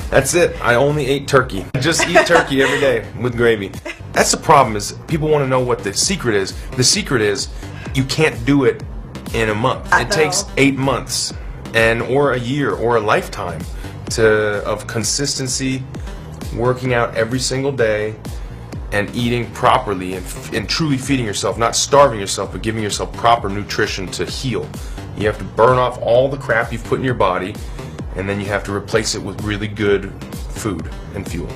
That's it. I only ate turkey. I just eat turkey every day with gravy. That's the problem, is people want to know what the secret is. The secret is you can't do it in a month. It takes 8 months or a year or a lifetime of consistency, working out every single day, and eating properly and truly feeding yourself, not starving yourself, but giving yourself proper nutrition to heal. You have to burn off all the crap you've put in your body, and then you have to replace it with really good food and fuel.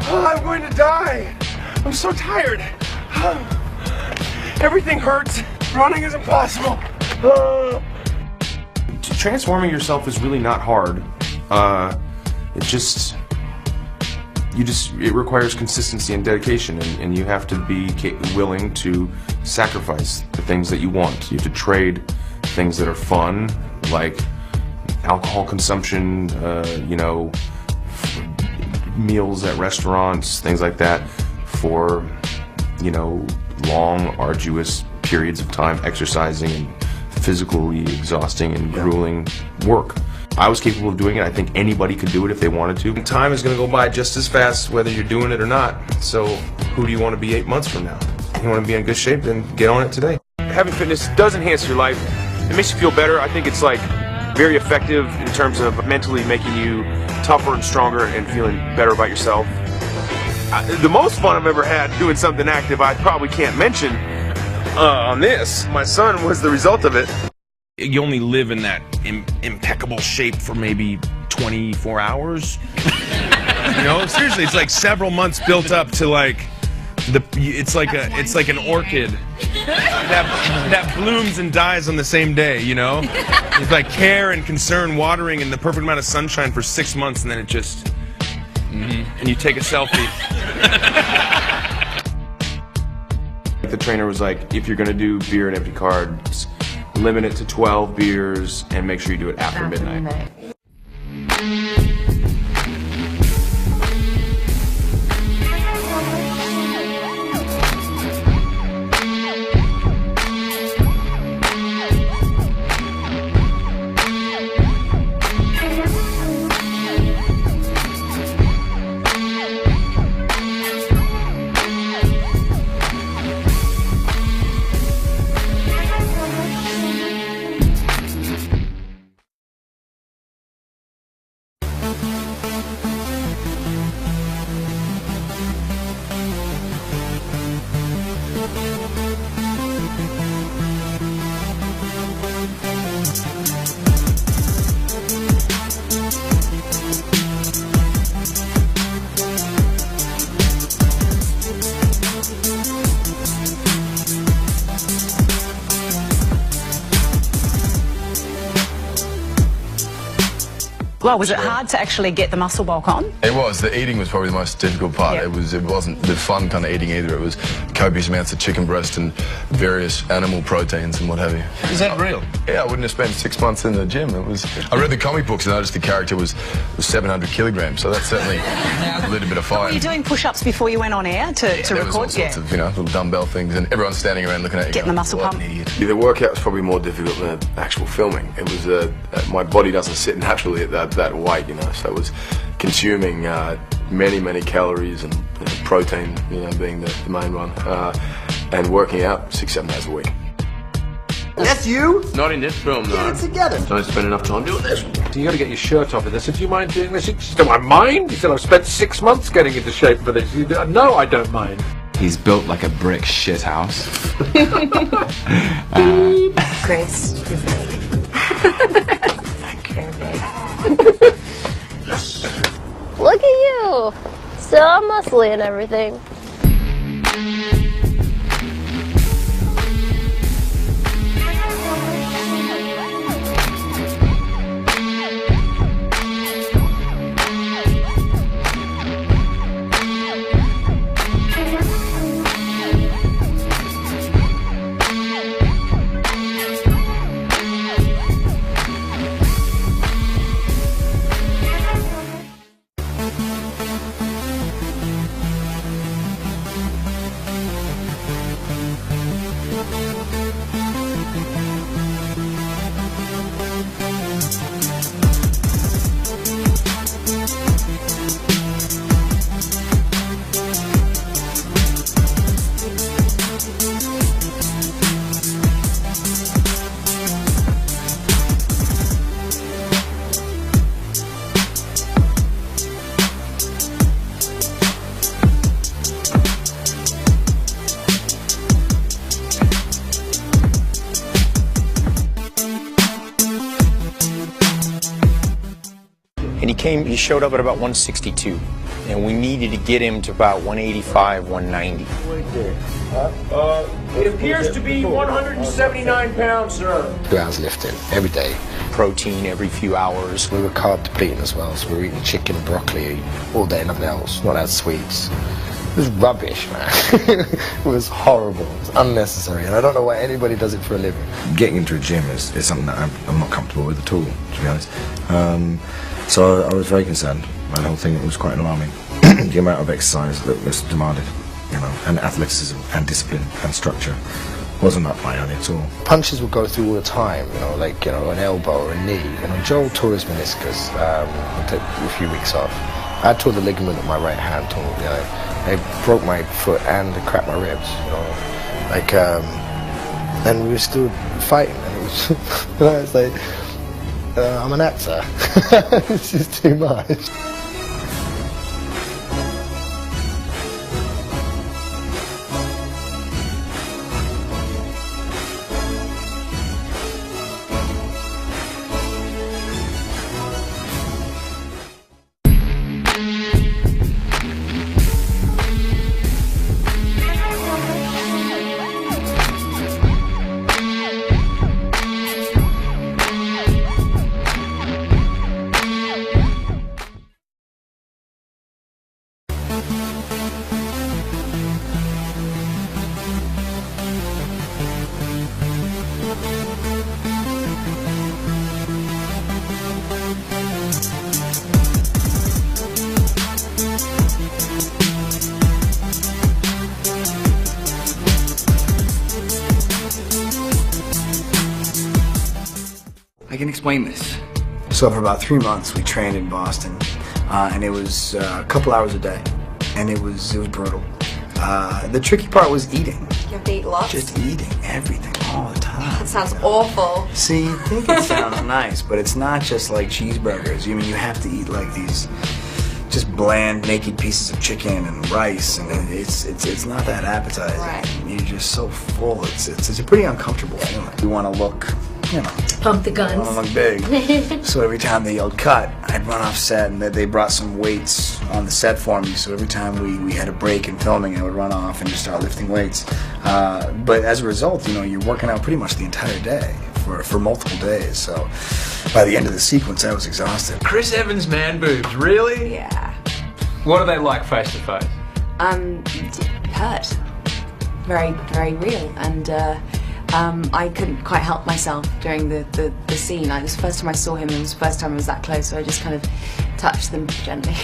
Oh, I'm going to die. I'm so tired. Everything hurts. Running is impossible. Transforming yourself is really not hard. It requires consistency and dedication, and you have to be willing to sacrifice the things that you want. You have to trade things that are fun, like alcohol consumption, meals at restaurants, things like that, for, long, arduous periods of time exercising and physically exhausting and grueling work. I was capable of doing it. I think anybody could do it if they wanted to. And time is going to go by just as fast whether you're doing it or not. So who do you want to be 8 months from now? If you want to be in good shape, then get on it today. Having fitness does enhance your life. It makes you feel better. I think it's very effective in terms of mentally making you tougher and stronger and feeling better about yourself. The most fun I've ever had doing something active I probably can't mention on this. My son was the result of it. You only live in that impeccable shape for maybe 24 hours. Seriously, it's like several months built up to it's like an orchid that blooms and dies on the same day, It's like care and concern, watering, and the perfect amount of sunshine for 6 months, and then it just, and you take a selfie. The trainer was like, if you're gonna do beer and empty cards, limit it to 12 beers and make sure you do it after midnight. Well, was it hard to actually get the muscle bulk on? It was. The eating was probably the most difficult part. Yep. It wasn't the fun kind of eating either. It was copious amounts of chicken breast and various animal proteins and what have you. Is that real? Yeah, I wouldn't have spent 6 months in the gym. I read the comic books and noticed the character was 700 kilograms, so that's certainly a little bit of fire. Were you doing push-ups before you went on air to there record? Was all sorts of, little dumbbell things, and everyone's standing around looking at you. Getting the muscle pump. The workout was probably more difficult than actual filming. It was my body doesn't sit naturally at that weight, so it was consuming many calories and protein, being the main one, and working out 6-7 days a week. That's you? Not in this film, no. Get it together. Don't spend enough time doing this. So you got to get your shirt off of this. Do you mind doing this? Do I mind? He said I've spent 6 months getting into shape for this. No, I don't mind. He's built like a brick shit house. Grace. Look at you! So muscly and everything. He showed up at about 162, and we needed to get him to about 185, 190. It appears to be 179 pounds, sir. 2 hours lifting every day. Protein every few hours. We were carb depleting as well, so we were eating chicken and broccoli all day, nothing else, not had sweets. It was rubbish, man. It was horrible. It was unnecessary, and I don't know why anybody does it for a living. Getting into a gym is something that I'm not comfortable with at all, to be honest. So I was very concerned by the whole thing. It was quite alarming. The amount of exercise that was demanded, you know, and athleticism and discipline and structure wasn't up my alley at all. Punches would go through all the time, you know, like, you know, an elbow or a knee. You know, Joel tore his meniscus, took a few weeks off. I tore the ligament of my right hand, you know, I broke my foot and cracked my ribs, you know, like, and we were still fighting, and it was, you know, it's like, I'm an actor. It's just too much. I can explain this. So for about 3 months we trained in Boston, and it was a couple hours a day, and it was brutal. The tricky part was eating. You have to eat lots? Just eating everything all the time. That sounds awful. See, you think it sounds nice, but it's not just like cheeseburgers. You have to eat like these just bland, naked pieces of chicken and rice, and it's not that appetizing. Right. You're just so full. It's a pretty uncomfortable feeling. You want to look, you know, pump the guns. I want to look big. So every time they yelled cut, I'd run off set, and they brought some weights on the set for me. So every time we had a break in filming, I would run off and just start lifting weights. But as a result, you know, you're working out pretty much the entire day for multiple days. So by the end of the sequence, I was exhausted. Chris Evans' man boobs, really? Yeah. What are they like face to face? Hurt. Very, very real. And I couldn't quite help myself during the scene. It was the first time I saw him, and it was the first time I was that close, so I just kind of touched them gently.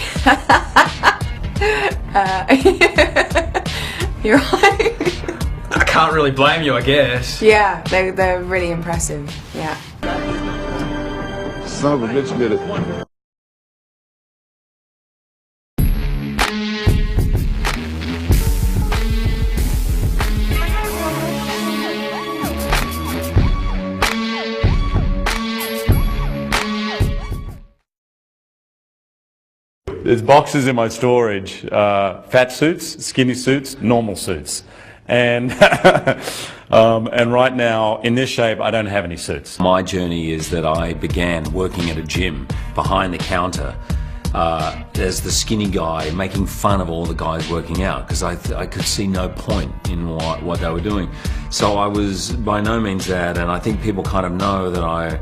You're right. I can't really blame you, I guess. Yeah, they're really impressive. Yeah. Son of a bitch did it. There's boxes in my storage, fat suits, skinny suits, normal suits. And and right now, in this shape, I don't have any suits. My journey is that I began working at a gym behind the counter as the skinny guy, making fun of all the guys working out, because I could see no point in what they were doing. So I was by no means that, and I think people kind of know that I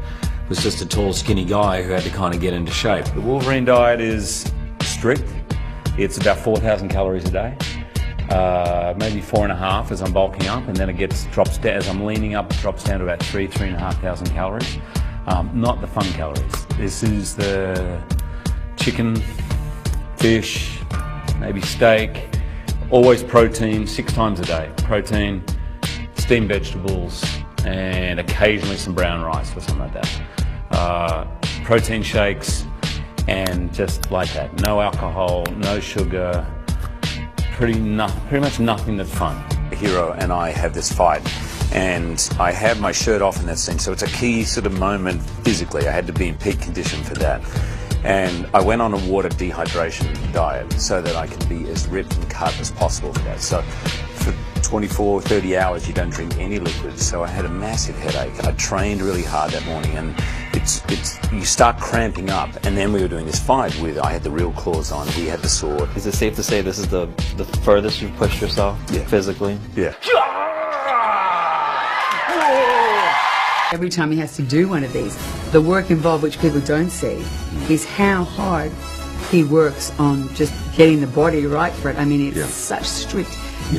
was just a tall, skinny guy who had to kind of get into shape. The Wolverine diet is strict. It's about 4,000 calories a day. Maybe 4.5 as I'm bulking up, and then it drops down as I'm leaning up. It drops down to about 3,500 calories. Not the fun calories. This is the chicken, fish, maybe steak. Always protein, 6 times a day. Protein, steamed vegetables, and occasionally some brown rice or something like that. Protein shakes, and just like that. No alcohol, no sugar. Pretty much nothing that's fun. The hero and I have this fight, and I have my shirt off in that scene, so it's a key sort of moment physically. I had to be in peak condition for that. And I went on a water dehydration diet so that I could be as ripped and cut as possible for that. So for 24, 30 hours you don't drink any liquids, so I had a massive headache. I trained really hard that morning, and you start cramping up. And then we were doing this fight with, I had the real claws on, he had the sword. Is it safe to say this is the furthest you've pushed yourself physically? Yeah. Every time he has to do one of these, the work involved, which people don't see, is how hard he works on just getting the body right for it. I mean, it's such strict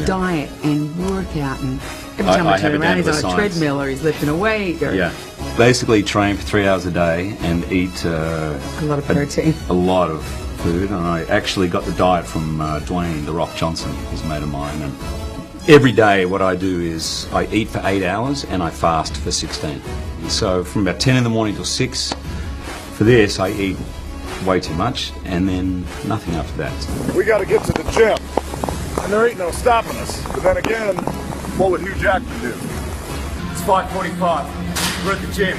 diet and workout, and every time I turn around, he's on a treadmill or he's lifting a weight. Or Basically train for 3 hours a day and eat a lot of protein. A lot of food. And I actually got the diet from Dwayne The Rock Johnson, who's a mate of mine. And every day what I do is I eat for 8 hours and I fast for 16. So from about 10 in the morning till 6, for this I eat way too much and then nothing after that. We got to get to the gym, and there ain't no stopping us. But then again, what would Hugh Jackman do? It's 5:45. We're at the gym.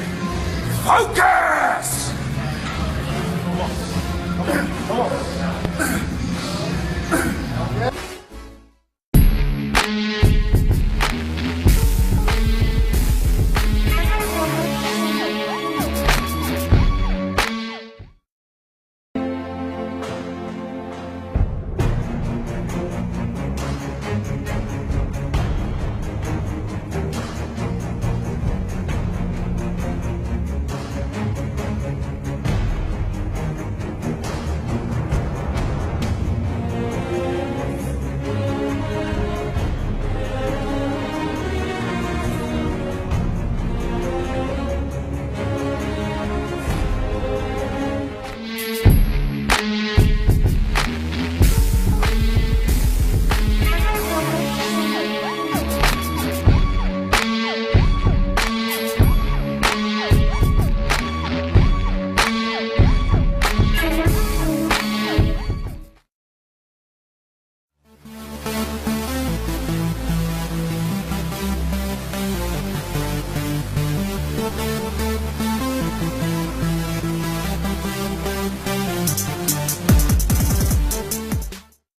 Focus! Come on. Come on.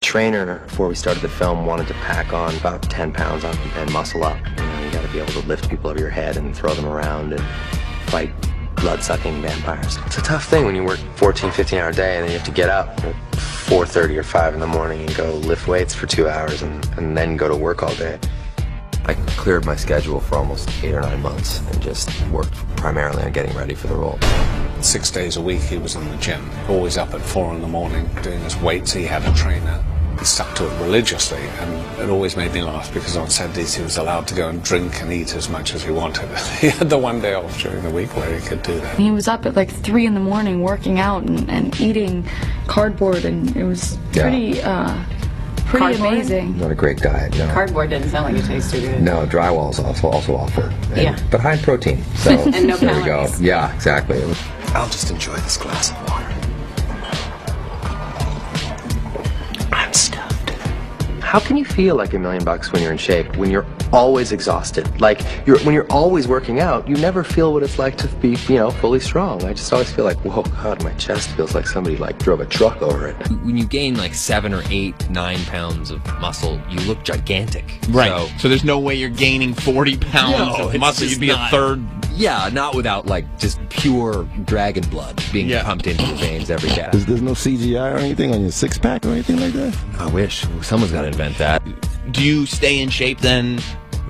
Trainer, before we started the film, wanted to pack on about 10 pounds on and muscle up. You got to be able to lift people over your head and throw them around and fight blood-sucking vampires. It's a tough thing when you work 14, 15-hour day and then you have to get up at 4:30 or 5 in the morning and go lift weights for 2 hours and then go to work all day. I cleared my schedule for almost 8 or 9 months and just worked primarily on getting ready for the role. 6 days a week he was in the gym, always up at 4 in the morning doing his weights. He had a trainer. He stuck to it religiously, and it always made me laugh because on Saturdays he was allowed to go and drink and eat as much as he wanted. He had the one day off during the week where he could do that. He was up at like 3 in the morning working out and eating cardboard, and it was pretty amazing. Not a great diet, no. Cardboard didn't sound like it tasted good. No, drywall is also awful. But high in protein. So and no there calories. we go. Yeah, exactly. I'll just enjoy this glass of water. I'm stuffed. How can you feel like $1 million when you're in shape, when you're always exhausted? Like, when you're always working out, you never feel what it's like to be, fully strong. I just always feel like, whoa, God, my chest feels like somebody drove a truck over it. When you gain like 7 or 8, 9 pounds of muscle, you look gigantic. Right. So there's no way you're gaining 40 pounds of muscle. You'd be a third. Yeah, not without like just pure dragon blood being pumped into the veins every day. There's no CGI or anything on your six-pack or anything like that? I wish. Someone's got to invent that. Do you stay in shape then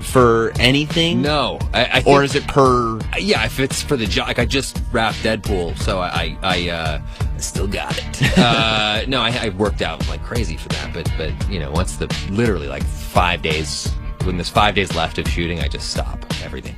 for anything? No. I think, or is it per... Yeah, if it's for the job. Like, I just wrapped Deadpool, so I still got it. No, I worked out like crazy for that, but once literally like 5 days, when there's 5 days left of shooting, I just stop everything.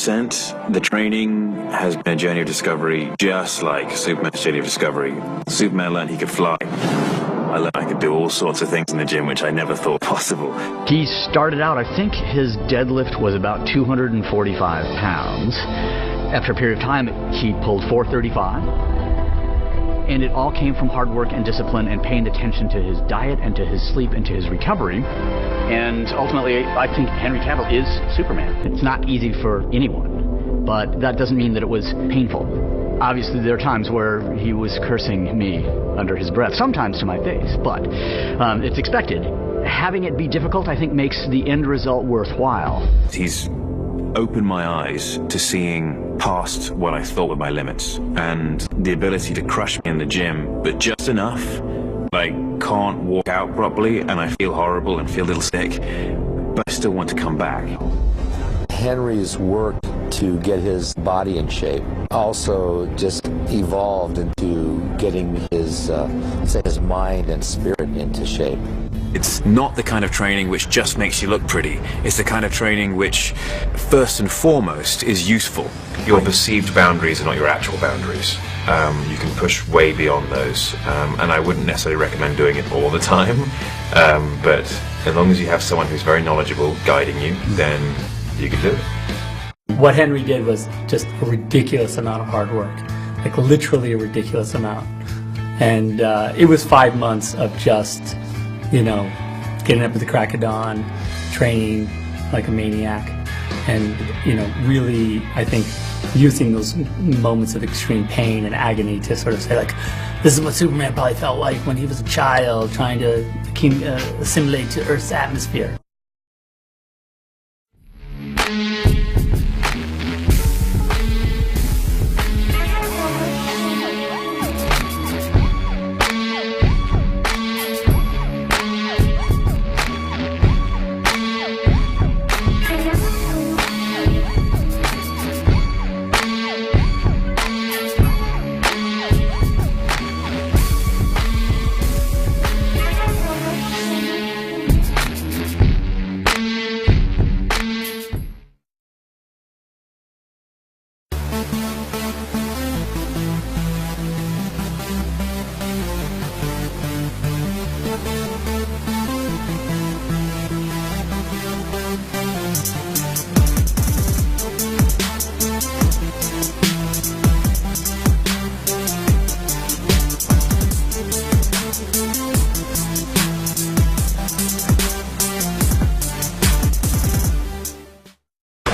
100%. The training has been a journey of discovery, just like Superman's journey of discovery. Superman learned he could fly. I learned I could do all sorts of things in the gym which I never thought possible. He started out, I think his deadlift was about 245 pounds. After a period of time, he pulled 435. And it all came from hard work and discipline and paying attention to his diet and to his sleep and to his recovery. And ultimately, I think Henry Cavill is Superman. It's not easy for anyone, but that doesn't mean that it was painful. Obviously, there are times where he was cursing me under his breath, sometimes to my face, but it's expected. Having it be difficult, I think, makes the end result worthwhile. He's opened my eyes to seeing past what I thought were my limits, and the ability to crush me in the gym, but just enough. I can't walk out properly, and I feel horrible and feel a little sick, but I still want to come back. Henry's work to get his body in shape also just evolved into getting his, his mind and spirit into shape. It's not the kind of training which just makes you look pretty. It's the kind of training which, first and foremost, is useful. Your perceived boundaries are not your actual boundaries. You can push way beyond those, and I wouldn't necessarily recommend doing it all the time, but as long as you have someone who's very knowledgeable guiding you, then you can do it. What Henry did was just a ridiculous amount of hard work, like literally a ridiculous amount. And it was 5 months of just, you know, getting up at the crack of dawn, training like a maniac, and, you know, really, I think, using those moments of extreme pain and agony to sort of say, like, this is what Superman probably felt like when he was a child trying to assimilate to Earth's atmosphere.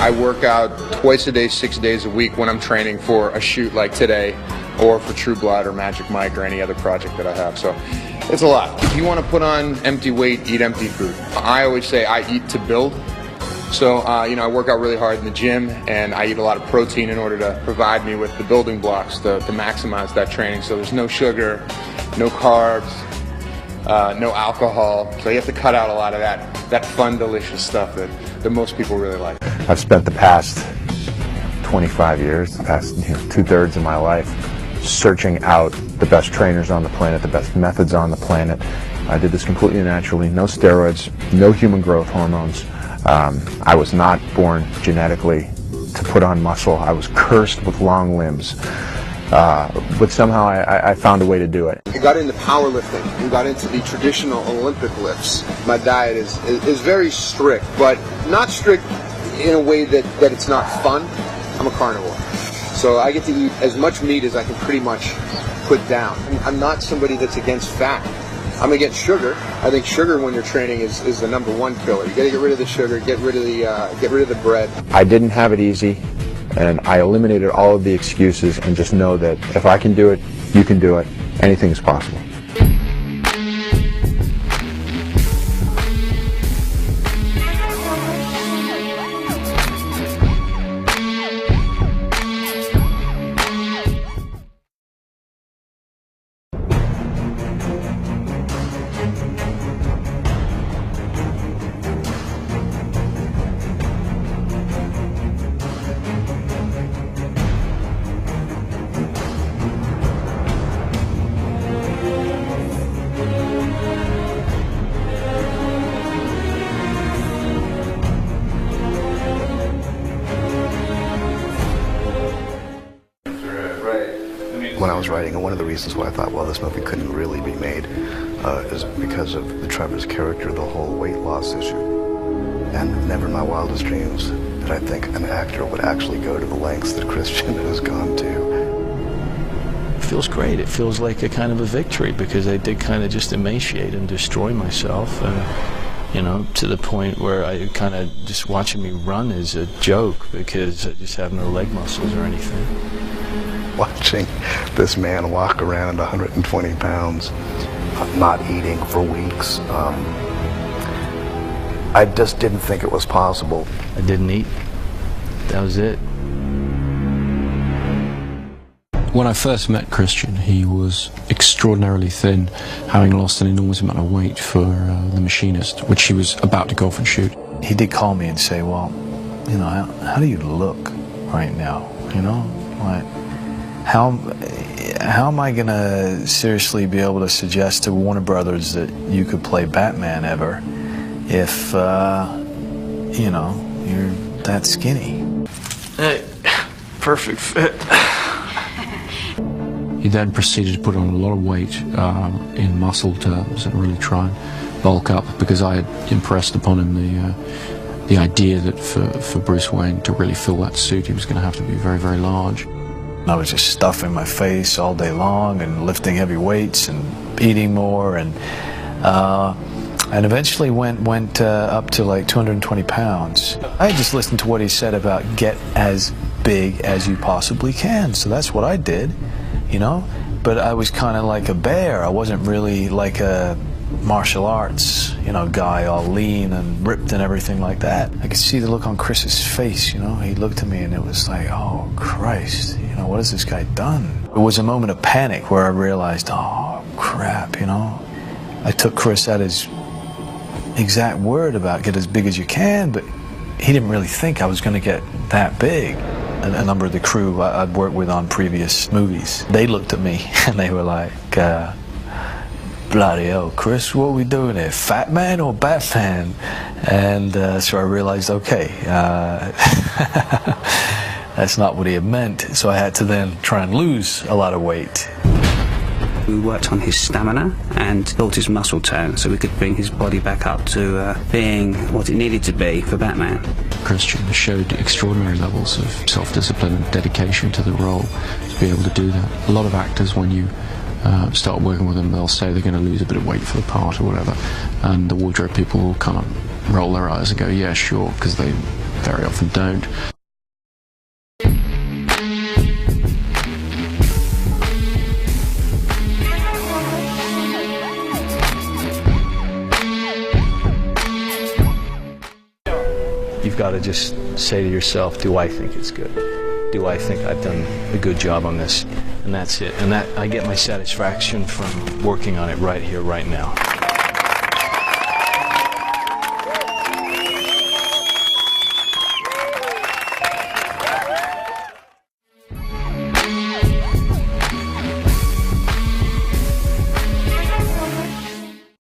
I work out twice a day, 6 days a week when I'm training for a shoot like today, or for True Blood or Magic Mike or any other project that I have. So it's a lot. If you want to put on empty weight, eat empty food. I always say I eat to build. So, you know, I work out really hard in the gym, and I eat a lot of protein in order to provide me with the building blocks to maximize that training. So there's no sugar, no carbs, no alcohol. So you have to cut out a lot of that fun, delicious stuff that most people really like. I've spent the past 25 years, the past 2/3 of my life, searching out the best trainers on the planet, the best methods on the planet. I did this completely naturally, no steroids, no human growth hormones. I was not born genetically to put on muscle. I was cursed with long limbs. But somehow I found a way to do it. I got into powerlifting and got into the traditional Olympic lifts. My diet is very strict, but not strict in a way that it's not fun. I'm a carnivore. So I get to eat as much meat as I can pretty much put down. I'm not somebody that's against fat. I'm against sugar. I think sugar when you're training is the #1 killer. You gotta get rid of the sugar, get rid of the bread. I didn't have it easy, and I eliminated all of the excuses and just know that if I can do it, you can do it. Anything is possible. was writing, and one of the reasons why I thought, well, this movie couldn't really be made is because of the Trevor's character, the whole weight loss issue. And never in my wildest dreams did I think an actor would actually go to the lengths that Christian has gone to. It feels great. It feels like a kind of a victory, because I did kind of just emaciate and destroy myself, and you know, to the point where I kind of just watching me run is a joke because I just have no leg muscles or anything. Watching this man walk around 120 pounds, not eating for weeks, I just didn't think it was possible. I didn't eat. That was it. When I first met Christian, he was extraordinarily thin, having lost an enormous amount of weight for The Machinist, which he was about to go off and shoot. He did call me and say, well, you know, how do you look right now? You know, like, how am I gonna seriously be able to suggest to Warner Brothers that you could play Batman ever if, you know, you're that skinny? Hey, perfect fit. He then proceeded to put on a lot of weight in muscle terms and really try and bulk up, because I had impressed upon him the idea that for Bruce Wayne to really fill that suit, he was going to have to be very, very large. I was just stuffing my face all day long and lifting heavy weights and eating more, and eventually went up to like 220 pounds. I just listened to what he said about get as big as you possibly can, so that's what I did. You know, but I was kind of like a bear. I wasn't really like a martial arts, you know, guy all lean and ripped and everything like that. I could see the look on Chris's face, you know. He looked at me and it was like, oh, Christ, you know, what has this guy done? It was a moment of panic where I realized, oh, crap, you know. I took Chris at his exact word about get as big as you can, but he didn't really think I was going to get that big. A number of the crew I'd worked with on previous movies, they looked at me and they were like, bloody hell, Chris, what are we doing here, Fat Man or Batman? And so I realized, okay, that's not what he had meant, so I had to then try and lose a lot of weight. We worked on his stamina and built his muscle tone so we could bring his body back up to being what it needed to be for Batman. Christian showed extraordinary levels of self-discipline and dedication to the role to be able to do that. A lot of actors, when you start working with them, they'll say they're going to lose a bit of weight for the part or whatever, and the wardrobe people will kind of roll their eyes and go, yeah, sure, because they very often don't. You've got to just say to yourself, do I think it's good? Do I think I've done a good job on this? And that's it. And that I get my satisfaction from working on it right here, right now.